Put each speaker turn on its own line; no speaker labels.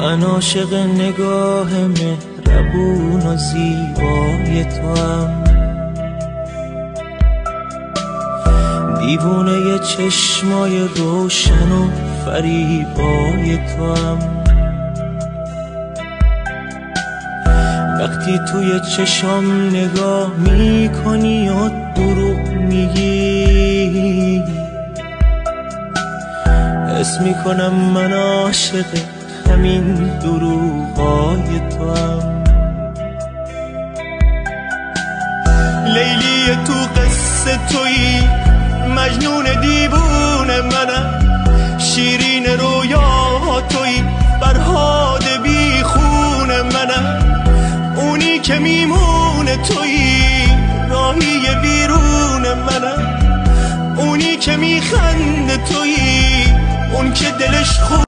من عاشق نگاه مهربون و زیبای توام، دیوونه چشمای روشن و فریبای توام. وقتی توی چشام نگاه میکنی و دروغ میگی، حس میکنم من عاشق همین دروغای توام. لیلی تو قصه تویی، مجنون دیوونه منم، شیرین رویا تویی، فرهاد بی خون منم، اونی که میمونه تویی، راهی ویرون منم، اونی که میخنده تویی، اون که دلش خوب